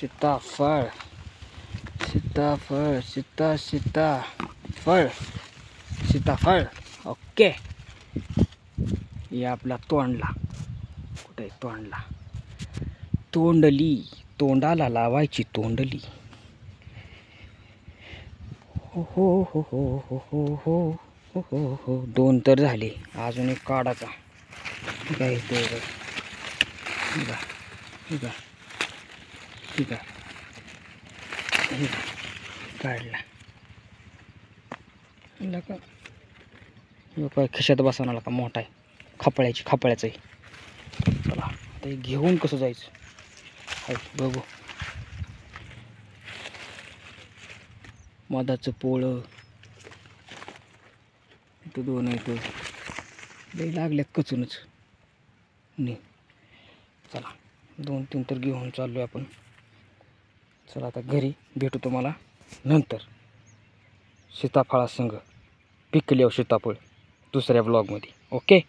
सीताफळ सीताफळ सीताफळ ओके. हे आपला तोंडला कुठे आहे? तोंडला तोंडली, तोंडाला लावायची तोंडली. हो हो हो हो हो हो हो हो हो हो. 2 तर झाले, अजून एक काढायचा. काय ते ठीक आहे ठीक आहे ठीक आहे काढला का? काय खिशात बसवणार का? मोठा आहे, खपळ्याचं आहे. चला ते घेऊन कसं जायचं बघू. मधाचं पोळं इथं 2 आहेत, लई लागल्यात कचूनच नाही. चला 2-3 तर घेऊन चाललोय आपण. चला आता घरी भेटू तुम्हाला नंतर सीताफळासंग पिकल्यावर सीताफळ दुसऱ्या ब्लॉगमध्ये. ओके.